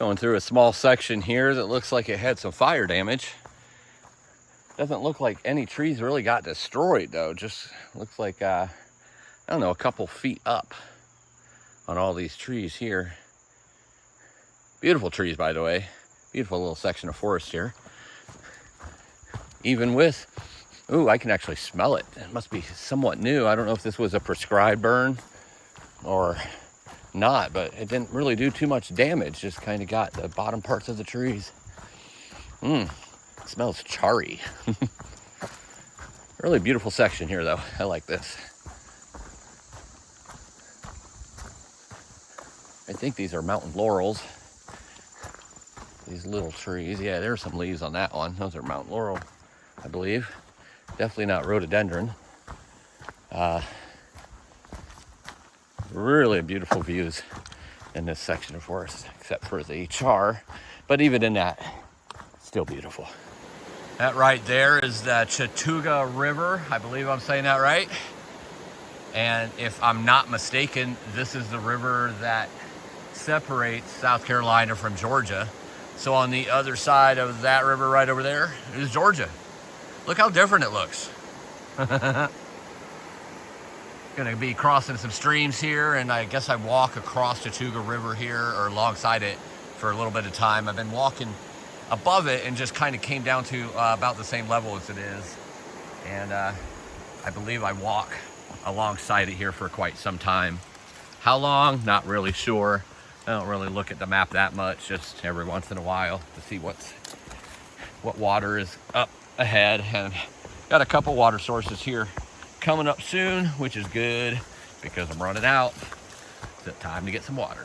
Going through a small section here that looks like it had some fire damage. Doesn't look like any trees really got destroyed though. Just looks like, I don't know, a couple feet up on all these trees here. Beautiful trees, by the way. Beautiful little section of forest here. Even with, ooh, I can actually smell it. It must be somewhat new. I don't know if this was a prescribed burn or not, but it didn't really do too much damage. Just kind of got the bottom parts of the trees. It smells charry. Really beautiful section here though. I like this. I think these are mountain laurels. These little trees. Yeah, there's some leaves on that one. Those are mountain laurel, I believe. Definitely not rhododendron. Really beautiful views in this section of forest, except for the char. But even in that, still beautiful. That right there is the Chatuga River. I believe I'm saying that right. And if I'm not mistaken, this is the river that separates South Carolina from Georgia. So on the other side of that river right over there is Georgia. Look how different it looks. Gonna be crossing some streams here, and I guess I walk across Chatuga River here or alongside it for a little bit of time. I've been walking above it and just kind of came down to about the same level as it is. And I believe I walk alongside it here for quite some time. How long? Not really sure. I don't really look at the map that much, just every once in a while to see what water is up ahead. And got a couple water sources here coming up soon, which is good because I'm running out. It's time to get some water.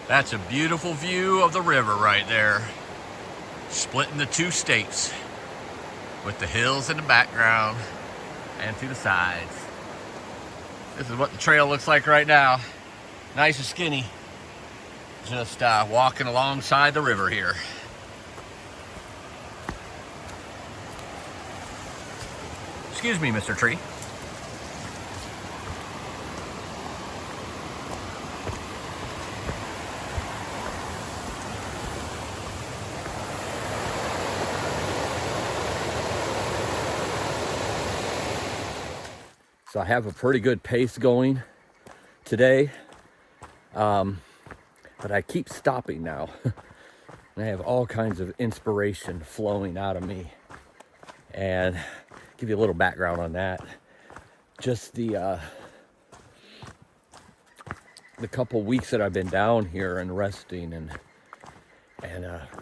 That's a beautiful view of the river right there, splitting the two states with the hills in the background and to the sides. This is what the trail looks like right now. Nice and skinny. Just walking alongside the river here. Excuse me, Mr. Tree. So I have a pretty good pace going today, but I keep stopping now. And I have all kinds of inspiration flowing out of me. And give you a little background on that. Just the couple weeks that I've been down here and resting and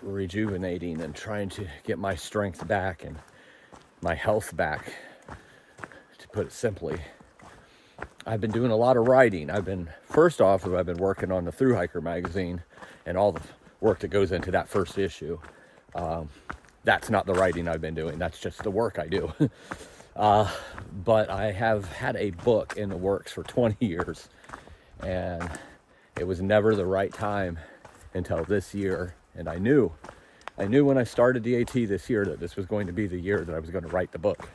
rejuvenating and trying to get my strength back and my health back, to put it simply. I've been doing a lot of writing. I've been working on the Thru-Hiker magazine and all the work that goes into that first issue. That's not the writing I've been doing. That's just the work I do. But I have had a book in the works for 20 years, and it was never the right time until this year. And I knew when I started the AT this year that this was going to be the year that I was going to write the book.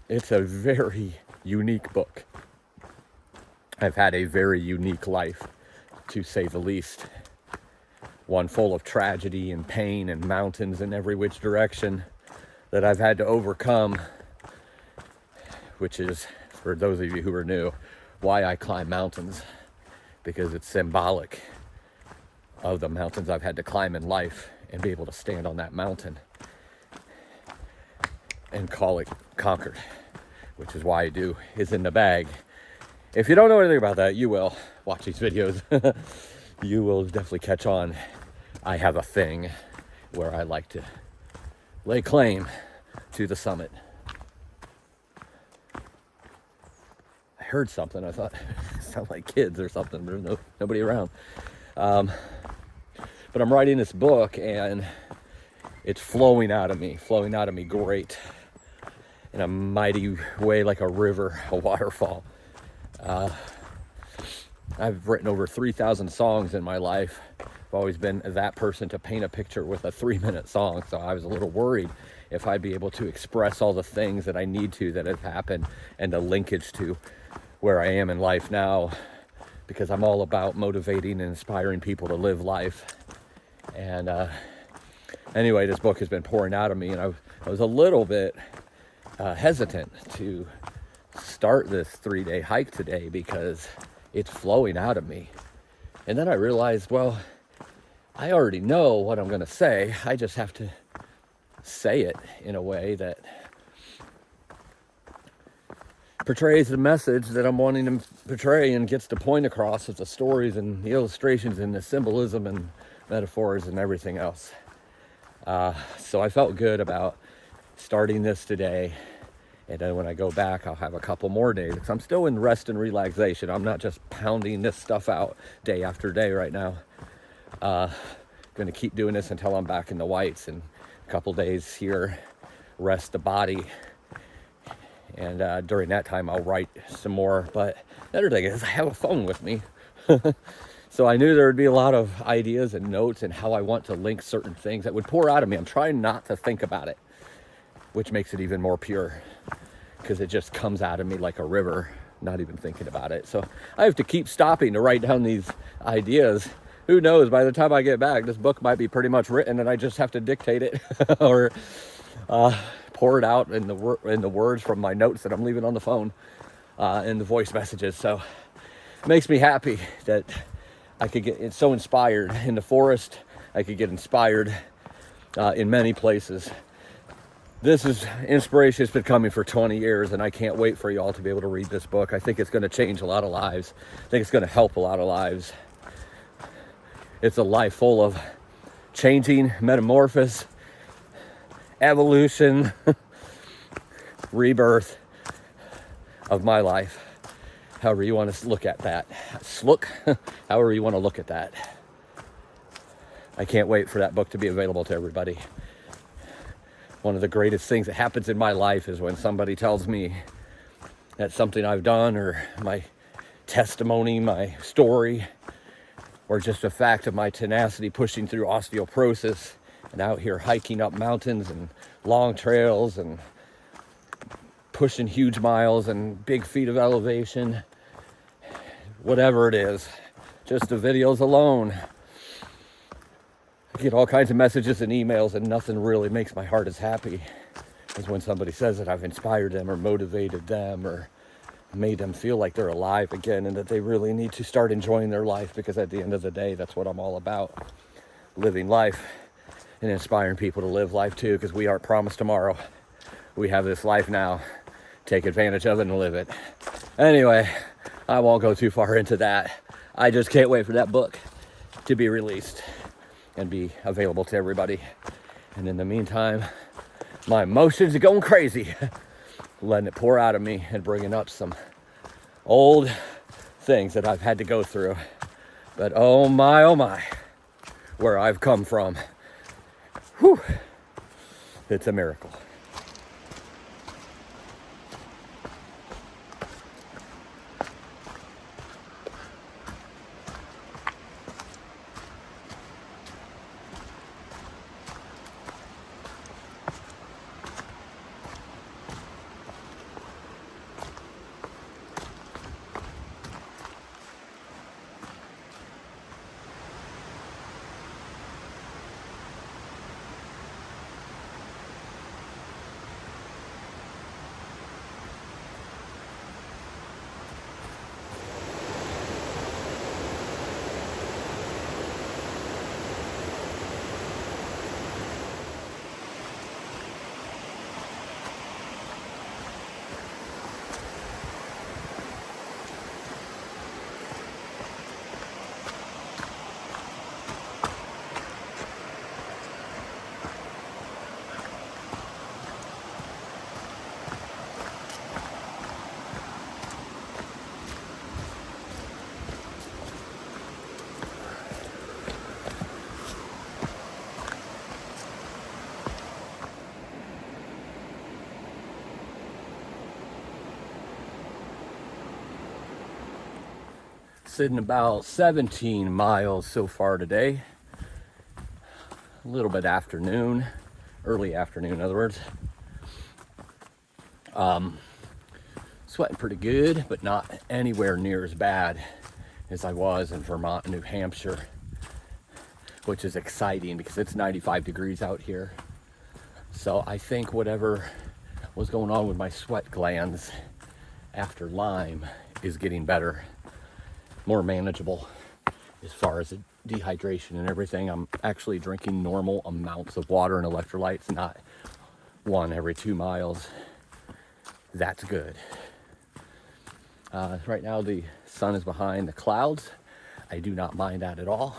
It's a very unique book. I've had a very unique life, to say the least. One full of tragedy and pain and mountains in every which direction that I've had to overcome, which is, for those of you who are new, why I climb mountains, because it's symbolic of the mountains I've had to climb in life and be able to stand on that mountain and call it conquered, which is why I do is in the bag. If you don't know anything about that, you will watch these videos. You will definitely catch on. I have a thing where I like to lay claim to the summit. I heard something. I thought it sounded like kids or something. There's nobody around. But I'm writing this book and it's flowing out of me great in a mighty way, like a river, a waterfall. I've written over 3,000 songs in my life. I've always been that person to paint a picture with a 3-minute song. So I was a little worried if I'd be able to express all the things that I need to, that have happened, and the linkage to where I am in life now, because I'm all about motivating and inspiring people to live life. And anyway, this book has been pouring out of me, and I was a little bit hesitant to start this 3-day hike today because it's flowing out of me. And then I realized, well, I already know what I'm going to say. I just have to say it in a way that portrays the message that I'm wanting to portray and gets the point across with the stories and the illustrations and the symbolism and metaphors and everything else. So I felt good about starting this today. And then when I go back, I'll have a couple more days. Because I'm still in rest and relaxation. I'm not just pounding this stuff out day after day right now. Going to keep doing this until I'm back in the whites. And a couple days here, rest the body. And during that time, I'll write some more. But the other thing is, I have a phone with me. So I knew there would be a lot of ideas and notes and how I want to link certain things that would pour out of me. I'm trying not to think about it, which makes it even more pure, because it just comes out of me like a river, not even thinking about it. So I have to keep stopping to write down these ideas. Who knows, by the time I get back, this book might be pretty much written and I just have to dictate it or pour it out in the words from my notes that I'm leaving on the phone, in the voice messages. So it makes me happy that I could get so inspired in the forest. I could get inspired in many places. This is inspiration. It's been coming for 20 years, and I can't wait for y'all to be able to read this book. I think it's going to change a lot of lives. I think it's going to help a lot of lives. It's a life full of changing, metamorphosis, evolution, rebirth of my life. However you want to look at that. However you want to look at that. I can't wait for that book to be available to everybody. One of the greatest things that happens in my life is when somebody tells me that something I've done, or my testimony, my story, or just a fact of my tenacity pushing through osteoporosis and out here hiking up mountains and long trails and pushing huge miles and big feet of elevation, whatever it is, just the videos alone. I get all kinds of messages and emails, and nothing really makes my heart as happy as when somebody says that I've inspired them or motivated them or made them feel like they're alive again and that they really need to start enjoying their life, because at the end of the day, that's what I'm all about. Living life and inspiring people to live life too, because we aren't promised tomorrow. We have this life now. Take advantage of it and live it. Anyway, I won't go too far into that. I just can't wait for that book to be released and be available to everybody. And in the meantime, my emotions are going crazy, letting it pour out of me and bringing up some old things that I've had to go through. But oh my, where I've come from, whew, it's a miracle. sitting about 17 miles so far today. A little bit afternoon, early afternoon, in other words. Sweating pretty good, but not anywhere near as bad as I was in Vermont and New Hampshire, which is exciting because it's 95 degrees out here. So I think whatever was going on with my sweat glands after Lyme is getting better, more manageable as far as dehydration and everything. I'm actually drinking normal amounts of water and electrolytes, not one every 2 miles. That's good. Right now the sun is behind the clouds. I do not mind that at all.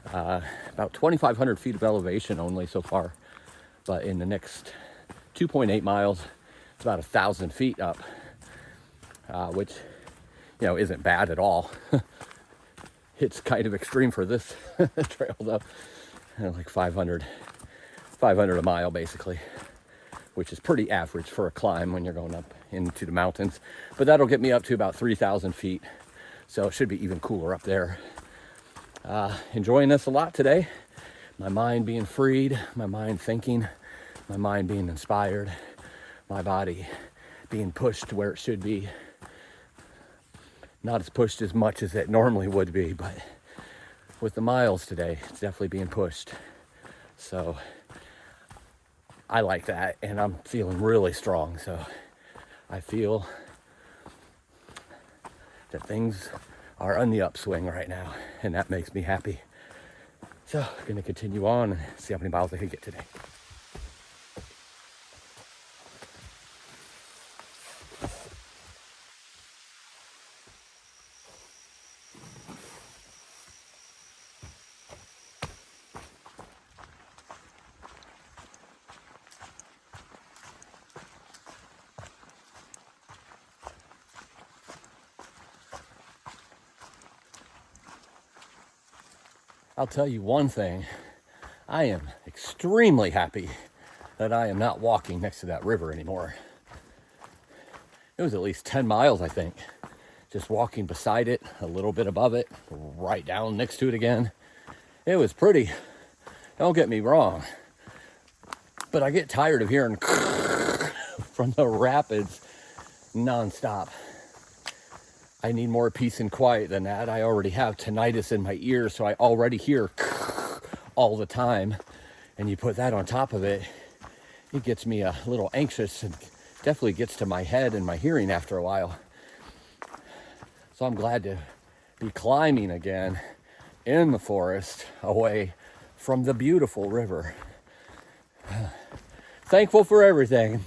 About 2,500 feet of elevation only so far, but in the next 2.8 miles, it's about 1,000 feet up, which, isn't bad at all. It's kind of extreme for this trail though, like 500 a mile basically, which is pretty average for a climb when you're going up into the mountains. But that'll get me up to about 3,000 feet, so it should be even cooler up there. Enjoying this a lot today. My mind being freed, my mind thinking, my mind being inspired, my body being pushed to where it should be. Not as pushed as much as it normally would be, but with the miles today, it's definitely being pushed. So I like that, and I'm feeling really strong. So I feel that things are on the upswing right now, and that makes me happy. So I'm gonna continue on and see how many miles I can get today. I'll tell you one thing, I am extremely happy that I am not walking next to that river anymore. It was at least 10 miles, I think, just walking beside it, a little bit above it, right down next to it again. It was pretty, don't get me wrong, but I get tired of hearing from the rapids nonstop. I need more peace and quiet than that. I already have tinnitus in my ears, so I already hear all the time. And you put that on top of it, it gets me a little anxious and definitely gets to my head and my hearing after a while. So I'm glad to be climbing again in the forest away from the beautiful river. Thankful for everything,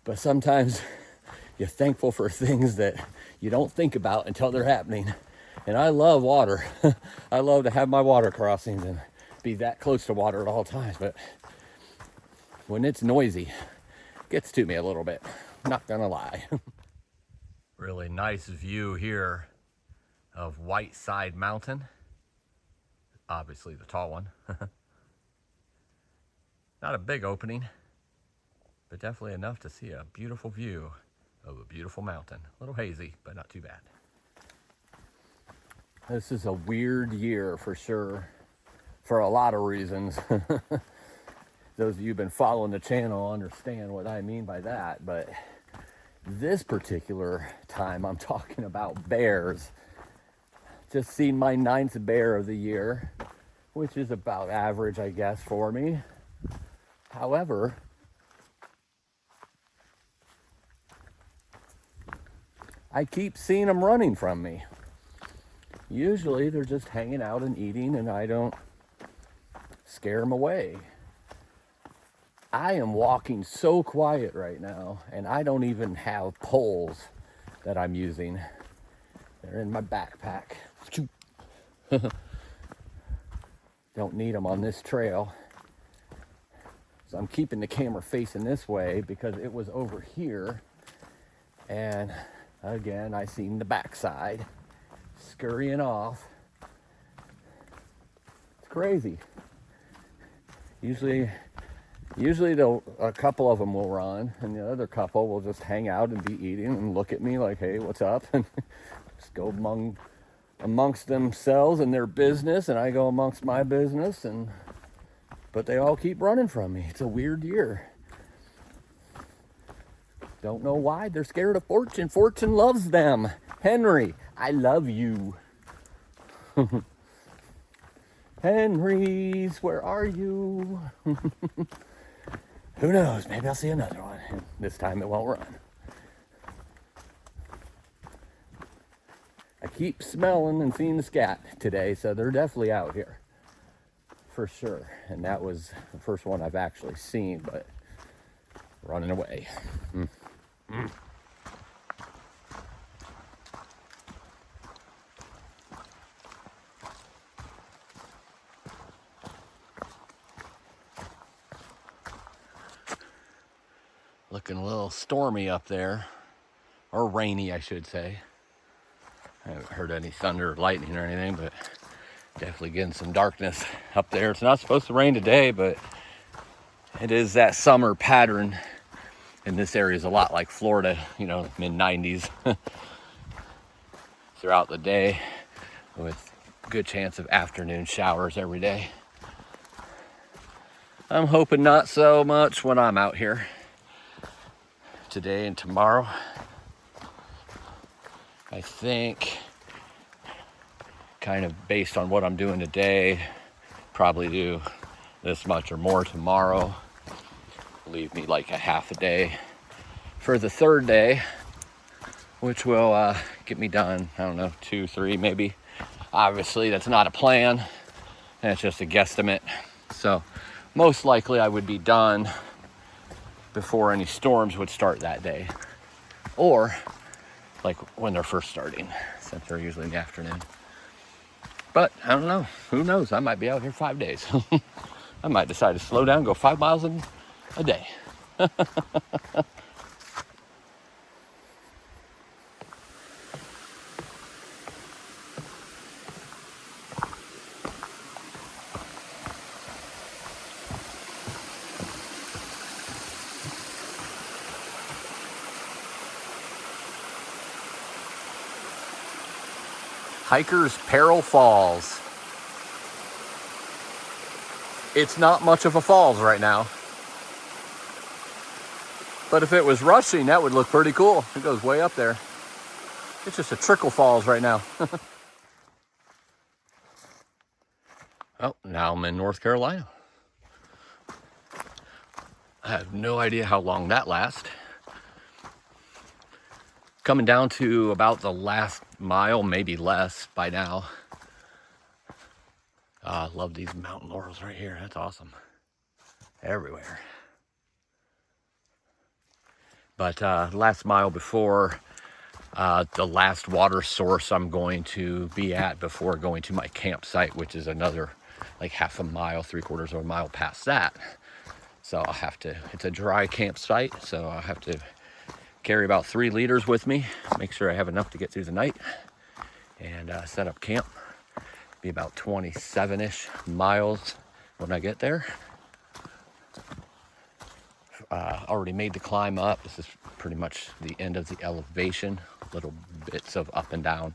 but sometimes you're thankful for things that you don't think about until they're happening. And I love water. I love to have my water crossings and be that close to water at all times. But when it's noisy, it gets to me a little bit. Not gonna lie. Really nice view here of Whiteside Mountain. Obviously the tall one. Not a big opening, but definitely enough to see a beautiful view of a beautiful mountain. A little hazy, but not too bad. This is a weird year for sure, for a lot of reasons. Those of you who've been following the channel understand what I mean by that, but this particular time I'm talking about bears. Just seen my 9th bear of the year, which is about average, I guess, for me. However, I keep seeing them running from me. Usually they're just hanging out and eating, and I don't scare them away. I am walking so quiet right now, and I don't even have poles that I'm using. They're in my backpack. Don't need them on this trail. So I'm keeping the camera facing this way because it was over here, and again, I seen the backside scurrying off. It's crazy. Usually Usually a couple of them will run, and the other couple will just hang out and be eating and look at me like, hey, what's up? And just go amongst themselves and their business, and I go amongst my business, but they all keep running from me. It's a weird year. Don't know why. They're scared of Fortune. Fortune loves them. Henry, I love you. Henry's, where are you? Who knows? Maybe I'll see another one. This time it won't run. I keep smelling and seeing the scat today, so they're definitely out here. For sure. And that was the first one I've actually seen, but running away. Looking a little stormy up there, or rainy, I should say. I haven't heard any thunder or lightning or anything, but definitely getting some darkness up there. It's not supposed to rain today, but it is that summer pattern. And this area is a lot like Florida, you know, mid-90s throughout the day, with good chance of afternoon showers every day. I'm hoping not so much when I'm out here today and tomorrow. I think, kind of based on what I'm doing today, probably do this much or more tomorrow. Leave me like a half a day for the third day, which will get me done, I don't know, 2, 3 maybe. Obviously that's not a plan, that's just a guesstimate. So most likely I would be done before any storms would start that day, or like when they're first starting, since they're usually in the afternoon. But I don't know, who knows? I might be out here 5 days. I might decide to slow down, go 5 miles a day. Hiker's Peril Falls. It's not much of a falls right now, but if it was rushing, that would look pretty cool. It goes way up there. It's just a trickle falls right now. Oh, now I'm in North Carolina. I have no idea how long that lasts. Coming down to about the last mile, maybe less by now. I love these mountain laurels right here. That's awesome. Everywhere. But last mile before the last water source I'm going to be at before going to my campsite, which is another like half a mile, 3/4 of a mile past that. So I'll have to, it's a dry campsite, so I'll have to carry about 3 liters with me, make sure I have enough to get through the night, and set up camp. Be about 27-ish miles when I get there. Already made the climb up. This is pretty much the end of the elevation, little bits of up and down,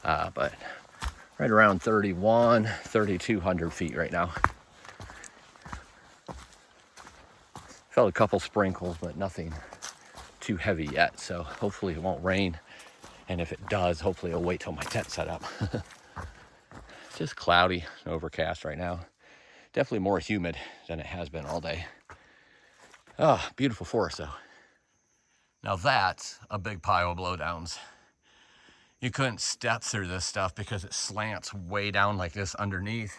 but right around 3,200 feet right now. Felt a couple sprinkles, but nothing too heavy yet, so hopefully it won't rain, and if it does, hopefully it'll wait till my tent's set up. It's just cloudy and overcast right now. Definitely more humid than it has been all day. Oh, beautiful forest though. Now that's a big pile of blowdowns. You couldn't step through this stuff because it slants way down like this underneath,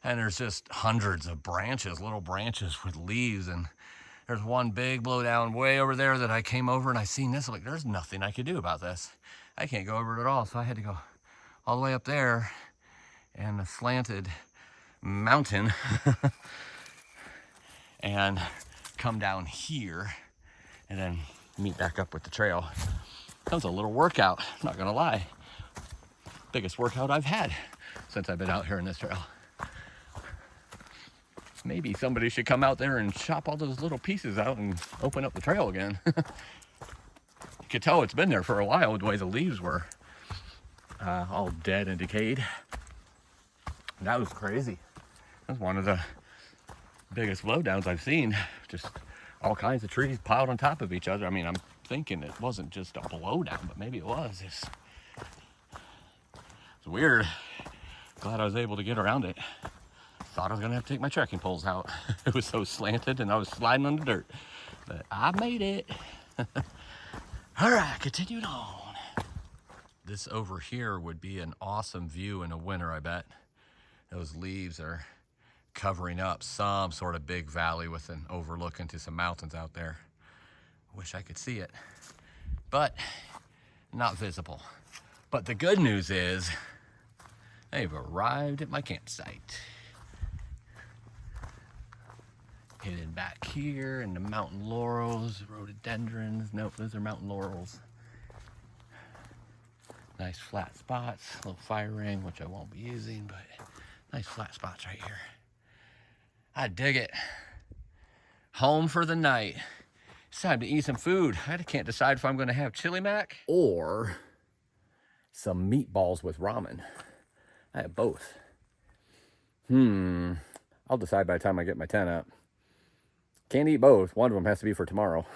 and there's just hundreds of branches, little branches with leaves, and there's one big blowdown way over there that I came over and I seen this, like there's nothing I could do about this. I can't go over it at all, so I had to go all the way up there and a slanted mountain and come down here and then meet back up with the trail. That was a little workout, not gonna lie. Biggest workout I've had since I've been out here in this trail. maybe somebody should come out there and chop all those little pieces out and open up the trail again. You could tell it's been there for a while the way the leaves were all dead and decayed. That was crazy. That's one of the biggest blowdowns I've seen. Just all kinds of trees piled on top of each other. I mean, I'm thinking it wasn't just a blowdown, but maybe it was. It's weird. Glad I was able to get around it. Thought I was gonna have to take my trekking poles out. It was so slanted and I was sliding on the dirt, but I made it. All right, continuing on. This over here would be an awesome view in the winter, I bet. Those leaves are covering up some sort of big valley with an overlook into some mountains out there. Wish I could see it, but not visible. But the good news is I've arrived at my campsite. Hidden back here in the mountain laurels, rhododendrons. Nope, those are mountain laurels. Nice flat spots, a little fire ring, which I won't be using, but nice flat spots right here. I dig it. Home for the night. It's time to eat some food. I can't decide if I'm going to have chili mac or some meatballs with ramen. I have both. I'll decide by the time I get my tent up. Can't eat both. One of them has to be for tomorrow.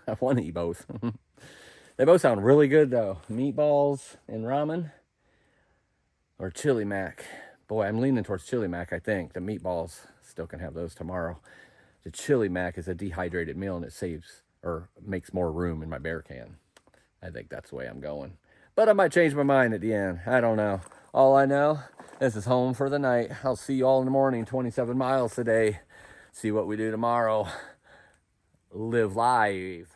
I want to eat both. They both sound really good though. Meatballs and ramen or chili mac. Boy, I'm leaning towards chili mac, I think. The meatballs, still can have those tomorrow. The chili mac is a dehydrated meal and it saves or makes more room in my bear can. I think that's the way I'm going. But I might change my mind at the end. I don't know. All I know, this is home for the night. I'll see you all in the morning, 27 miles today. See what we do tomorrow. Live live.